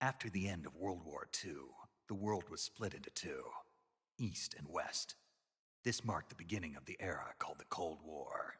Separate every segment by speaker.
Speaker 1: After the end of World War II, the world was split into two, East and West. This marked the beginning of the era called the Cold War.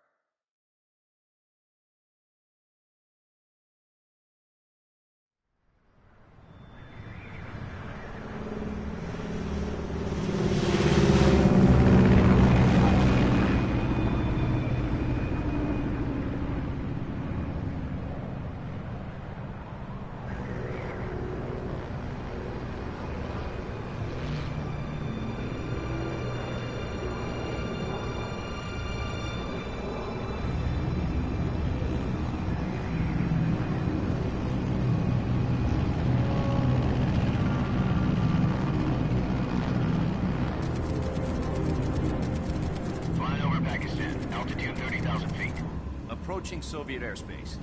Speaker 2: Approaching Soviet airspace.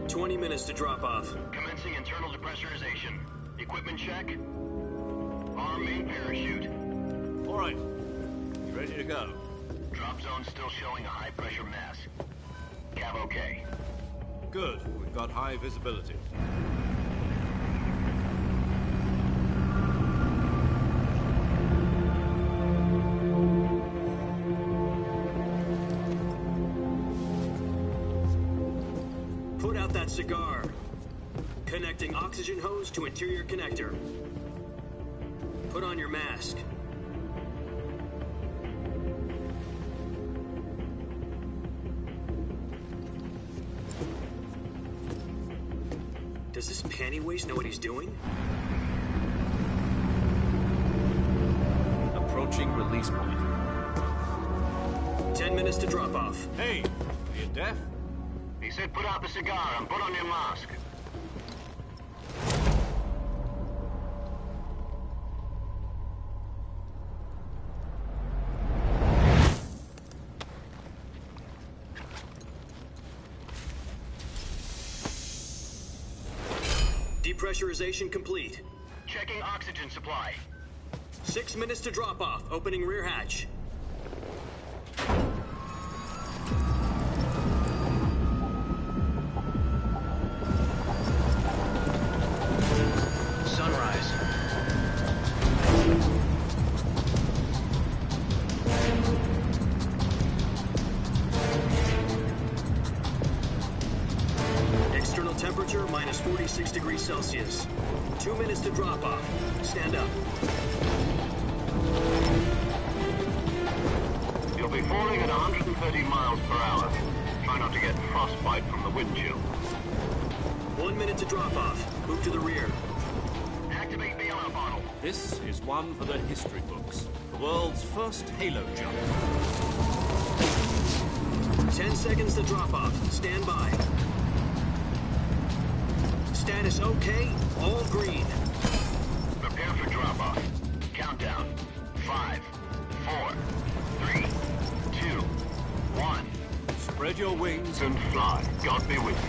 Speaker 3: 20 minutes to drop off.
Speaker 4: Commencing internal depressurization. Equipment check. Arm main parachute.
Speaker 2: All right. You ready to go?
Speaker 4: Drop zone still showing a high pressure mass. Cav okay.
Speaker 2: Good. We've got high visibility.
Speaker 3: Cigar. Connecting oxygen hose to interior connector. Put on your mask. Does this panty waste know what he's doing?
Speaker 2: Approaching release point.
Speaker 3: 10 minutes to drop off.
Speaker 2: Hey, are you deaf?
Speaker 4: He said put out the cigar and put on your mask.
Speaker 3: Depressurization complete.
Speaker 4: Checking oxygen supply.
Speaker 3: 6 minutes to drop off. Opening rear hatch. Temperature minus 46 degrees Celsius. 2 minutes to drop off. Stand up.
Speaker 4: You'll be falling at 130 miles per hour. Try not to get frostbite from the wind chill.
Speaker 3: 1 minute to drop off. Move to the rear.
Speaker 4: Activate the air bottle.
Speaker 2: This is one for the history books. The world's first halo jump.
Speaker 3: 10 seconds to drop off. Stand by. Status okay, all green.
Speaker 4: Prepare for drop-off. Countdown. 5, 4, 3, 2, 1.
Speaker 2: Spread your wings
Speaker 4: and fly. God be with you.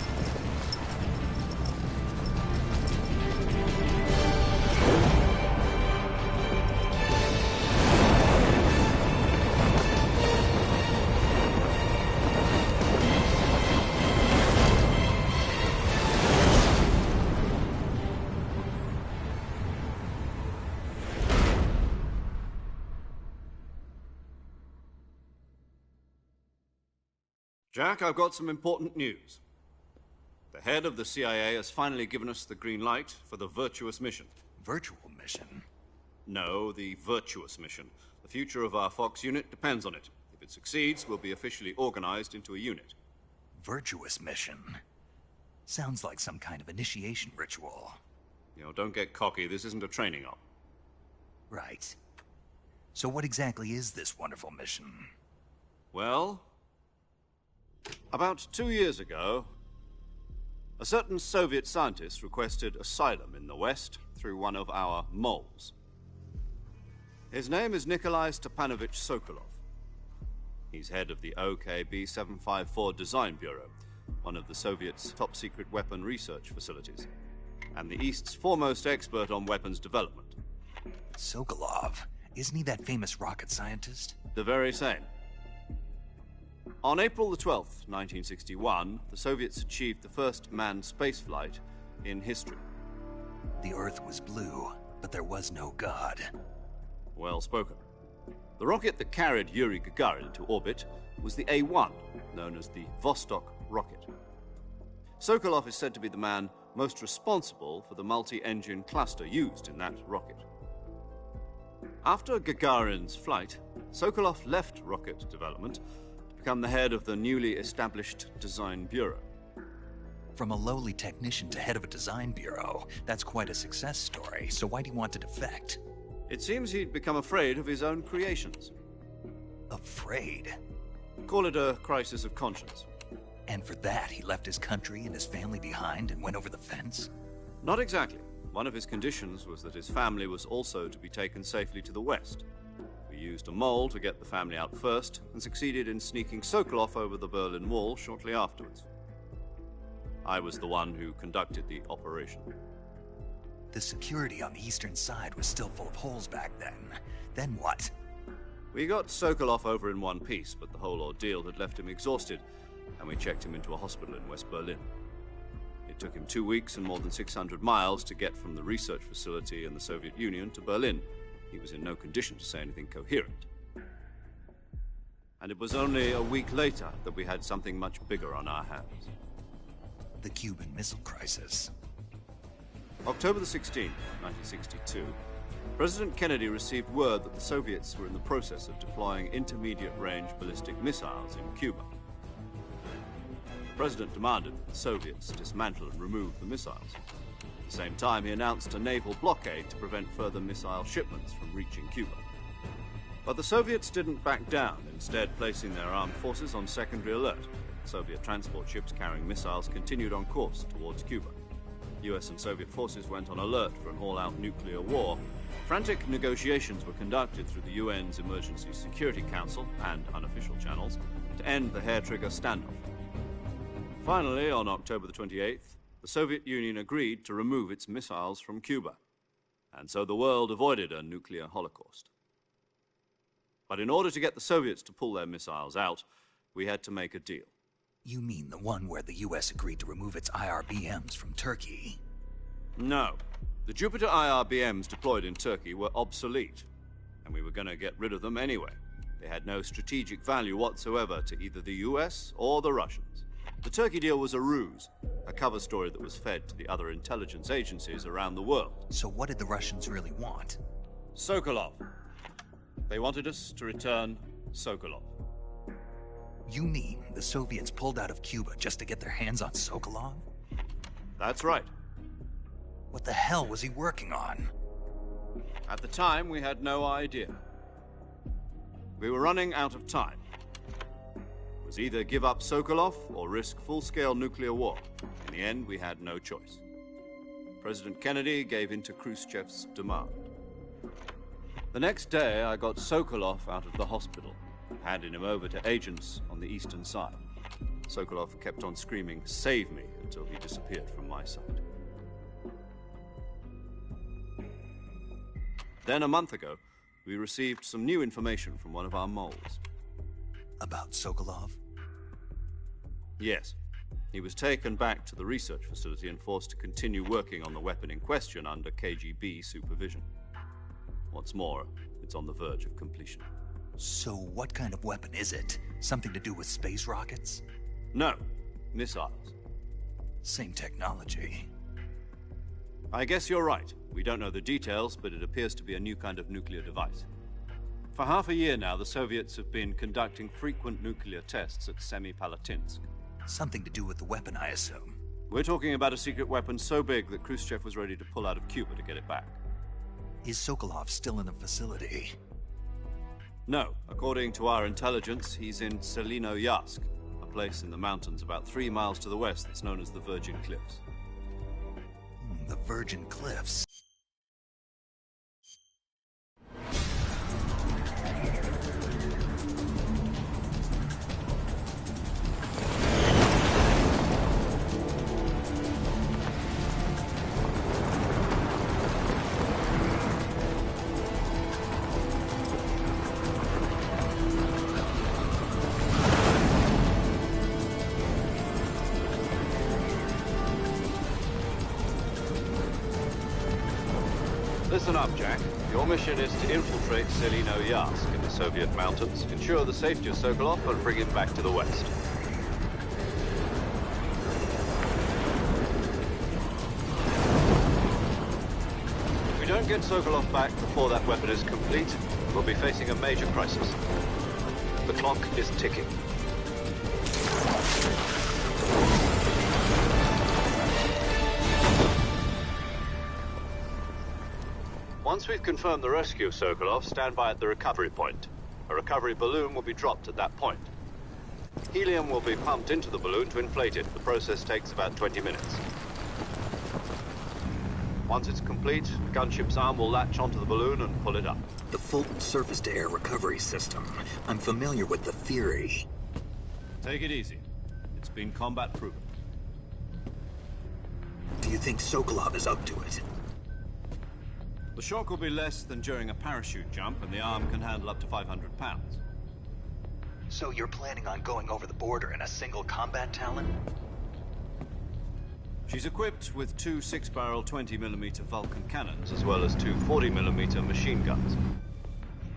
Speaker 2: Jack, I've got some important news. The head of the CIA has finally given us the green light for the Virtuous mission.
Speaker 1: Virtual mission?
Speaker 2: No, the Virtuous mission. The future of our Fox unit depends on it. If it succeeds, we'll be officially organized into a unit.
Speaker 1: Virtuous mission? Sounds like some kind of initiation ritual.
Speaker 2: You know, don't get cocky. This isn't a training op.
Speaker 1: Right. So what exactly is this wonderful mission?
Speaker 2: Well, about 2 years ago, a certain Soviet scientist requested asylum in the West through one of our moles. His name is Nikolai Stepanovich Sokolov. He's head of the OKB 754 Design Bureau, one of the Soviets' top-secret weapon research facilities, and the East's foremost expert on weapons development.
Speaker 1: Sokolov? Isn't he that famous rocket scientist?
Speaker 2: The very same. On April the 12th, 1961, the Soviets achieved the first manned spaceflight in history.
Speaker 1: The Earth was blue, but there was no God.
Speaker 2: Well spoken. The rocket that carried Yuri Gagarin into orbit was the A-1, known as the Vostok rocket. Sokolov is said to be the man most responsible for the multi-engine cluster used in that rocket. After Gagarin's flight, Sokolov left rocket development to become the head of the newly established Design Bureau.
Speaker 1: From a lowly technician to head of a design bureau, that's quite a success story, so why do you want to defect?
Speaker 2: It seems he'd become afraid of his own creations.
Speaker 1: Afraid?
Speaker 2: Call it a crisis of conscience.
Speaker 1: And for that, he left his country and his family behind and went over the fence?
Speaker 2: Not exactly. One of his conditions was that his family was also to be taken safely to the west. We used a mole to get the family out first, and succeeded in sneaking Sokolov over the Berlin Wall shortly afterwards. I was the one who conducted the operation.
Speaker 1: The security on the eastern side was still full of holes back then. Then what?
Speaker 2: We got Sokolov over in one piece, but the whole ordeal had left him exhausted, and we checked him into a hospital in West Berlin. It took him 2 weeks and more than 600 miles to get from the research facility in the Soviet Union to Berlin. He was in no condition to say anything coherent. And it was only a week later that we had something much bigger on our hands.
Speaker 1: The Cuban Missile Crisis.
Speaker 2: October the 16th, 1962, President Kennedy received word that the Soviets were in the process of deploying intermediate-range ballistic missiles in Cuba. The President demanded that the Soviets dismantle and remove the missiles. At the same time, he announced a naval blockade to prevent further missile shipments from reaching Cuba. But the Soviets didn't back down, instead placing their armed forces on secondary alert. Soviet transport ships carrying missiles continued on course towards Cuba. US and Soviet forces went on alert for an all-out nuclear war. Frantic negotiations were conducted through the UN's Emergency Security Council and unofficial channels to end the hair-trigger standoff. Finally, on October the 28th, the Soviet Union agreed to remove its missiles from Cuba, and so the world avoided a nuclear holocaust. But in order to get the Soviets to pull their missiles out, we had to make a deal.
Speaker 1: You mean the one where the US agreed to remove its IRBMs from Turkey?
Speaker 2: No. The Jupiter IRBMs deployed in Turkey were obsolete, and we were going to get rid of them anyway. They had no strategic value whatsoever to either the US or the Russians. The Turkey deal was a ruse, a cover story that was fed to the other intelligence agencies around the world.
Speaker 1: So what did the Russians really want?
Speaker 2: Sokolov. They wanted us to return Sokolov.
Speaker 1: You mean the Soviets pulled out of Cuba just to get their hands on Sokolov?
Speaker 2: That's right.
Speaker 1: What the hell was he working on?
Speaker 2: At the time, we had no idea. We were running out of time. It was either give up Sokolov or risk full-scale nuclear war. In the end, we had no choice. President Kennedy gave in to Khrushchev's demand. The next day, I got Sokolov out of the hospital, handing him over to agents on the eastern side. Sokolov kept on screaming, "Save me," until he disappeared from my sight. Then, a month ago, we received some new information from one of our moles.
Speaker 1: About Sokolov?
Speaker 2: Yes. He was taken back to the research facility and forced to continue working on the weapon in question under KGB supervision. What's more, it's on the verge of completion.
Speaker 1: So what kind of weapon is it? Something to do with space rockets?
Speaker 2: No, missiles.
Speaker 1: Same technology.
Speaker 2: I guess you're right. We don't know the details, but it appears to be a new kind of nuclear device. For half a year now, the Soviets have been conducting frequent nuclear tests at Semipalatinsk.
Speaker 1: Something to do with the weapon, I assume.
Speaker 2: We're talking about a secret weapon so big that Khrushchev was ready to pull out of Cuba to get it back.
Speaker 1: Is Sokolov still in the facility?
Speaker 2: No. According to our intelligence, he's in Selinoyarsk, a place in the mountains about 3 miles to the west that's known as the Virgin Cliffs.
Speaker 1: The Virgin Cliffs.
Speaker 2: Listen up, Jack. Your mission is to infiltrate Selino-Yarsk in the Soviet mountains, ensure the safety of Sokolov, and bring him back to the West. If we don't get Sokolov back before that weapon is complete, we'll be facing a major crisis. The clock is ticking. Once we've confirmed the rescue of Sokolov, stand by at the recovery point. A recovery balloon will be dropped at that point. Helium will be pumped into the balloon to inflate it. The process takes about 20 minutes. Once it's complete, the gunship's arm will latch onto the balloon and pull it up.
Speaker 5: The Fulton surface-to-air recovery system. I'm familiar with the theory.
Speaker 2: Take it easy. It's been combat proven.
Speaker 5: Do you think Sokolov is up to it?
Speaker 2: The shock will be less than during a parachute jump, and the arm can handle up to 500 pounds.
Speaker 1: So you're planning on going over the border in a single combat Talon?
Speaker 2: She's equipped with two 6-barrel 20mm Vulcan cannons, as well as two 40mm machine guns.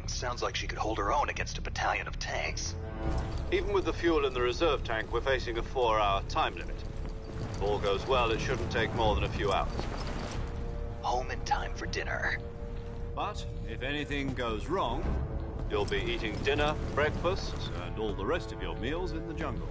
Speaker 1: Sounds like she could hold her own against a battalion of tanks.
Speaker 2: Even with the fuel in the reserve tank, we're facing a 4-hour time limit. If all goes well, it shouldn't take more than a few hours.
Speaker 1: Home in time for dinner.
Speaker 2: But if anything goes wrong, you'll be eating dinner, breakfast, and all the rest of your meals in the jungle.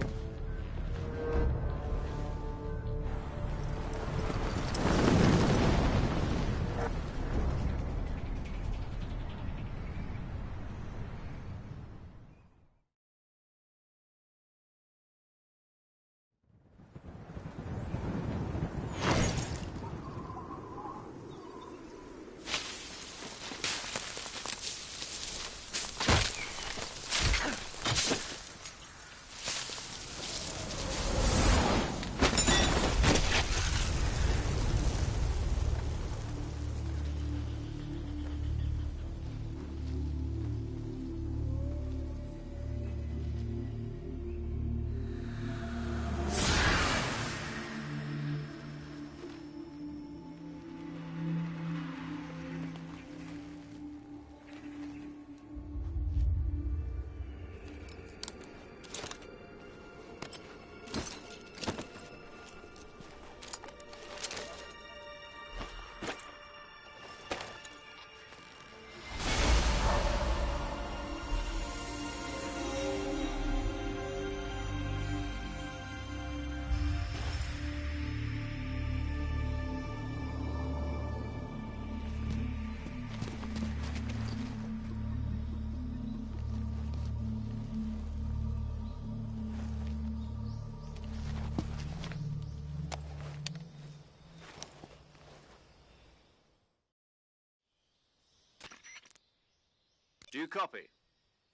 Speaker 2: Do you copy?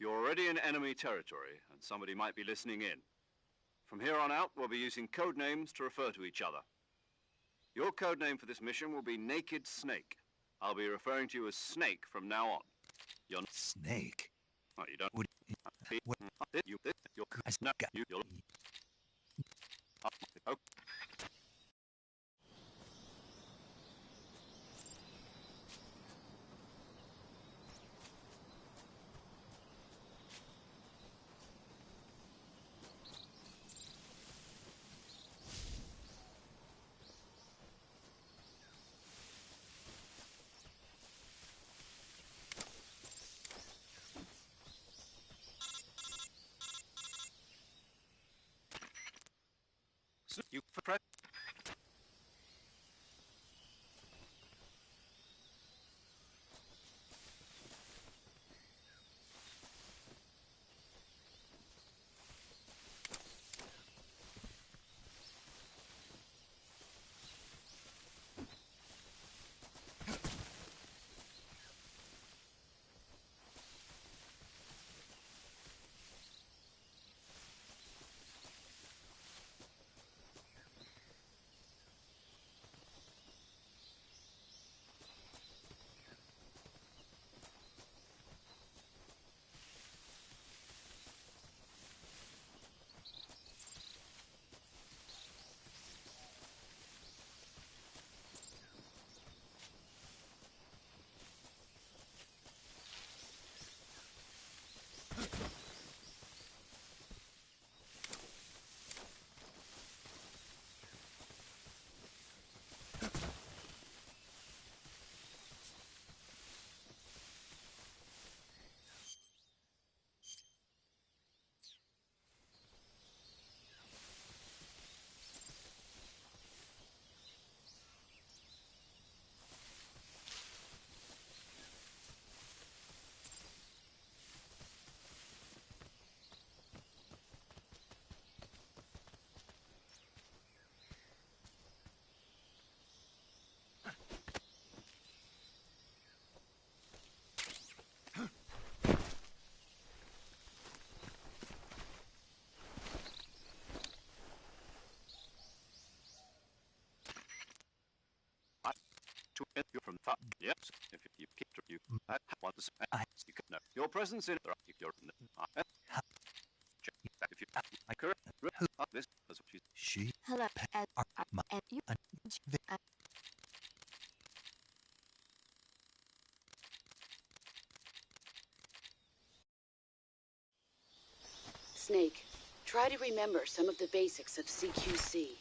Speaker 2: You're already in enemy territory, and somebody might be listening in. From here on out, we'll be using code names to refer to each other. Your code name for this mission will be Naked Snake. I'll be referring to you as Snake from now on. You're
Speaker 1: Snake?
Speaker 2: Oh, you don't.
Speaker 1: What?
Speaker 2: Okay. You press. Yes, if you keep you want to
Speaker 1: I-
Speaker 2: you can know your presence in your if you correct this as what you
Speaker 1: She
Speaker 6: Hello.
Speaker 1: are my
Speaker 6: You.
Speaker 7: Snake, try to remember some of the basics of CQC.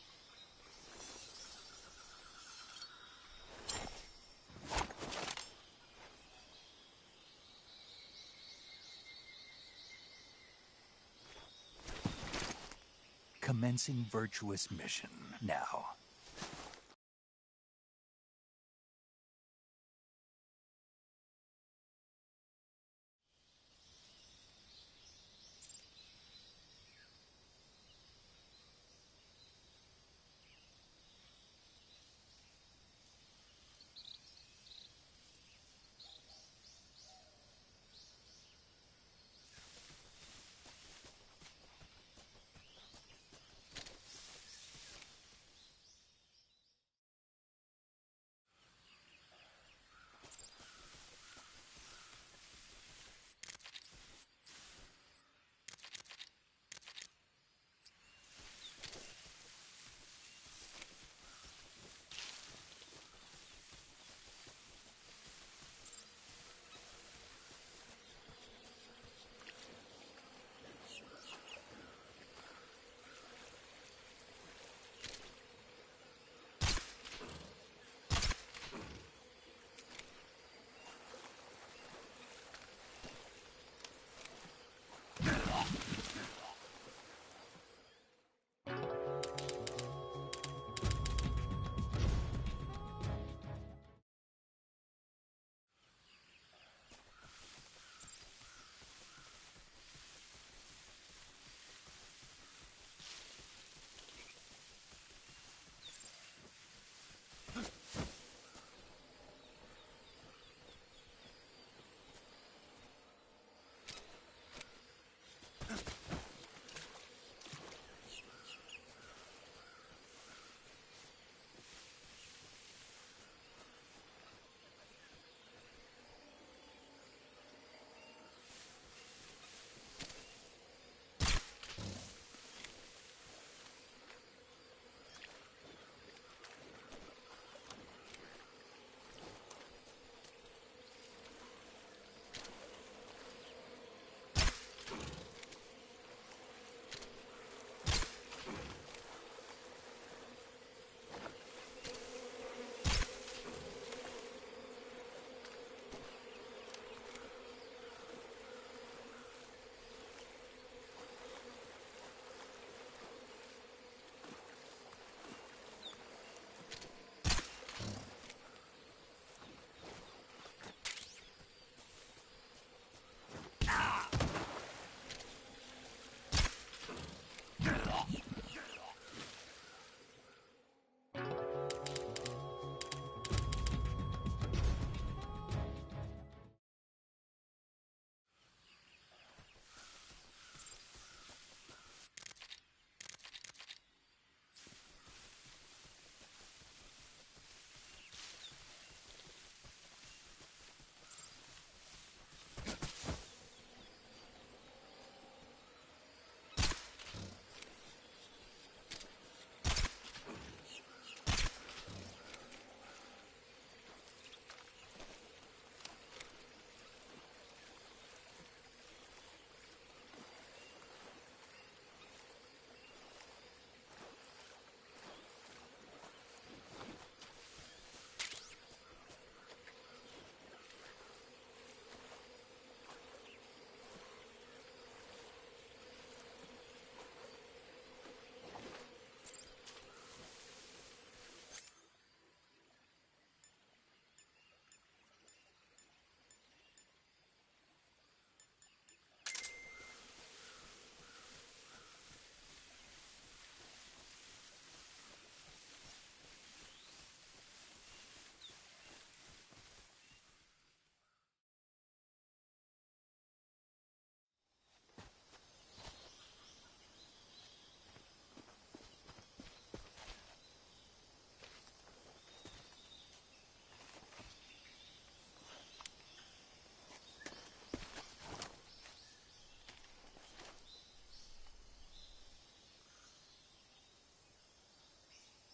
Speaker 1: commencing virtuous mission now.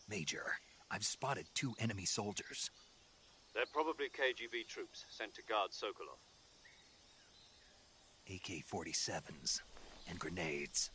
Speaker 1: Major, I've spotted 2 enemy soldiers.
Speaker 2: They're probably KGB troops sent to guard Sokolov.
Speaker 1: AK-47s and grenades.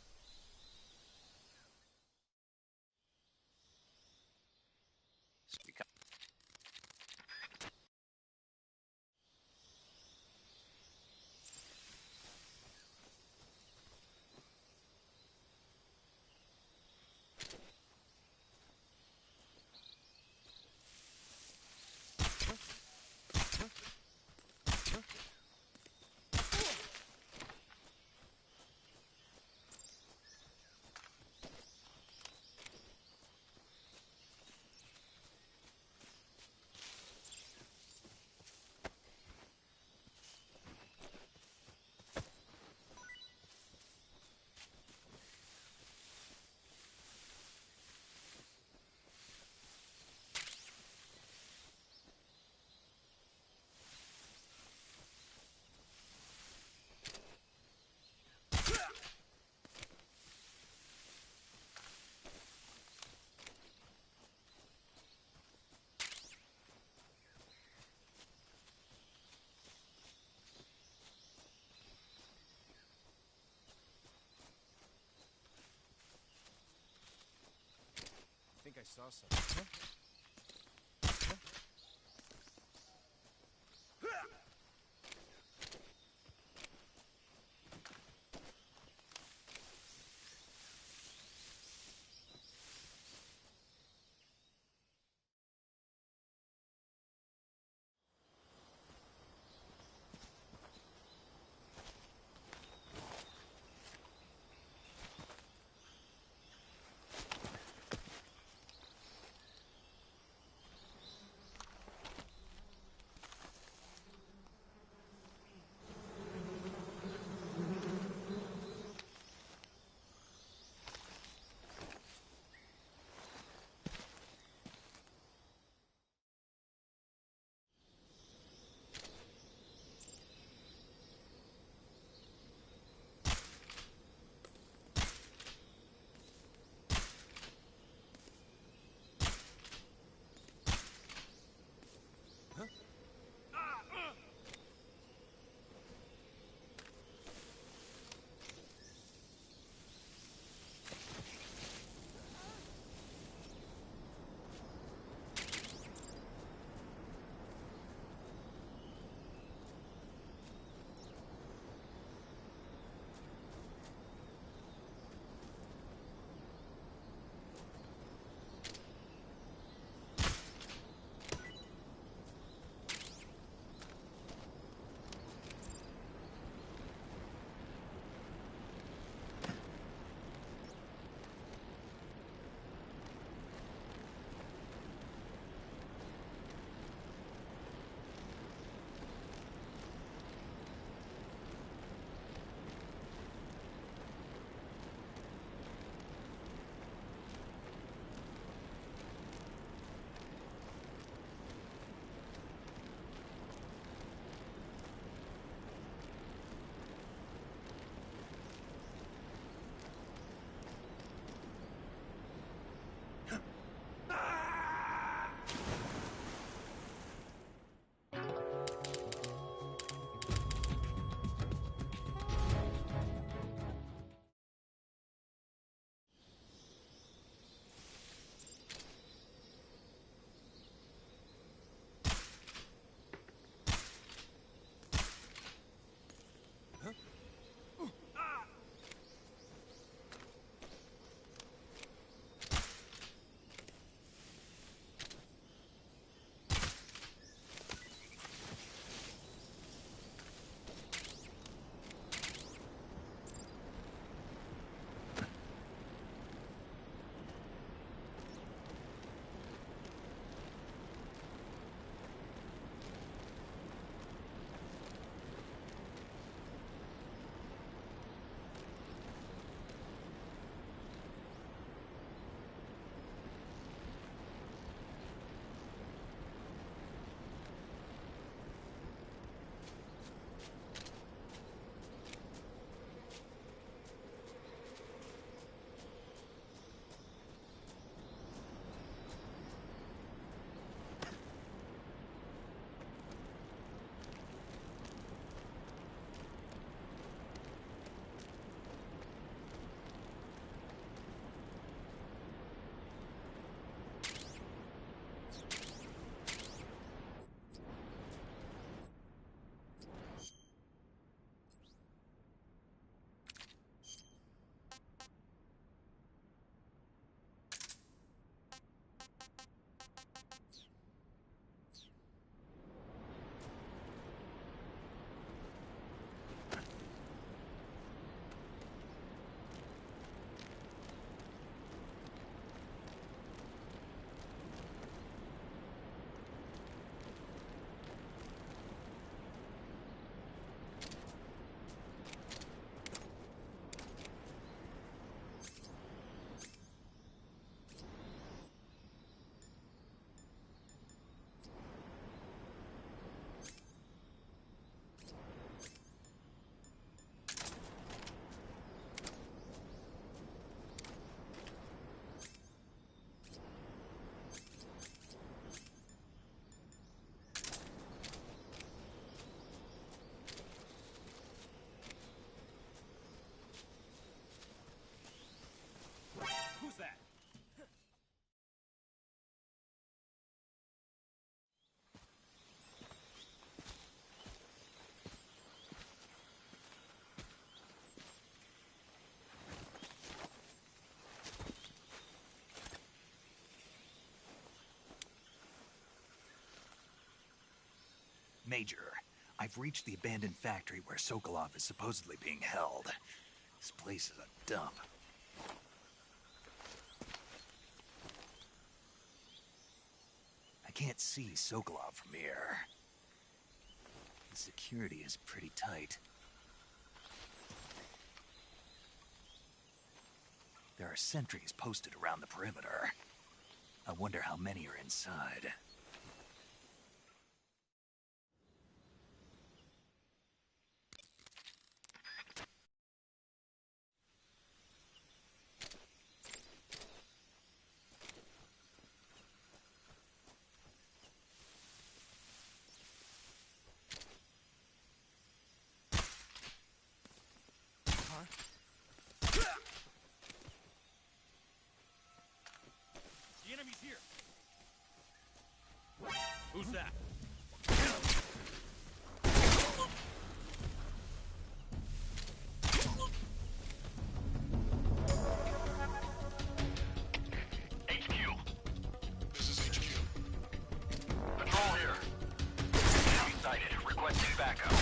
Speaker 6: I think I saw something.
Speaker 1: Major, I've reached the abandoned factory where Sokolov is supposedly being held. This place is a dump. I can't see Sokolov from here. The security is pretty tight. There are sentries posted around the perimeter. I wonder how many are inside.
Speaker 6: The enemy's here. Who's that?
Speaker 4: HQ. This is HQ. Patrol here. Enemy sighted. Requesting backup.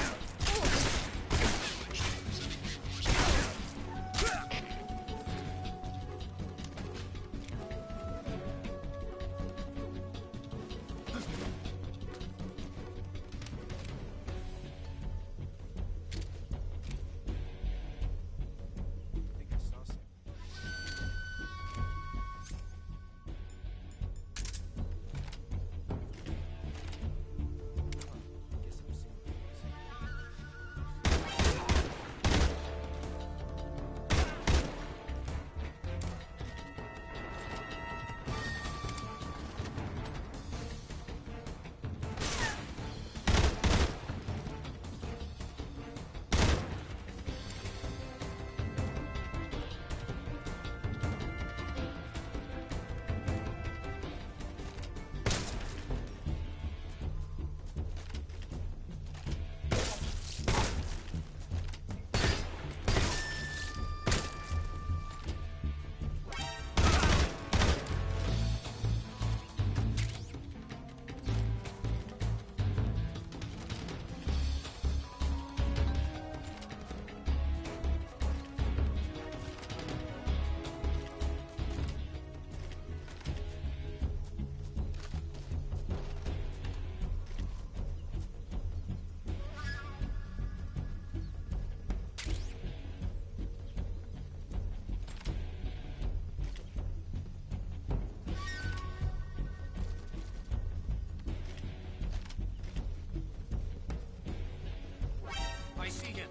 Speaker 6: I see him.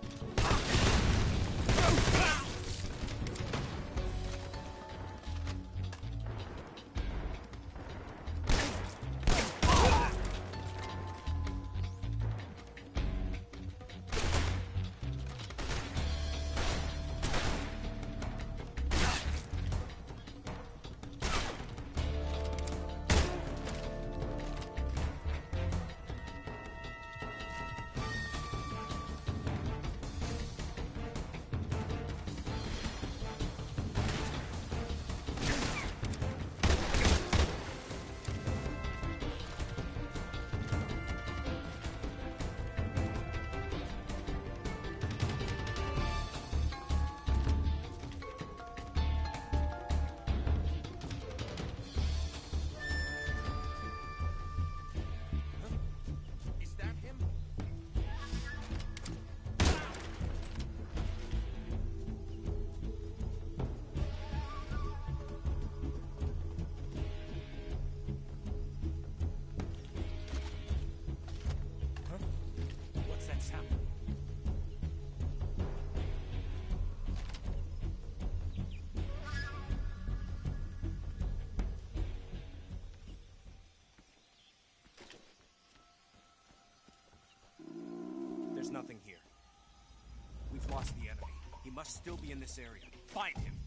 Speaker 6: Is that him? Huh? What's that sound? There's nothing here. We've lost the enemy. He must still be in this area. Find him.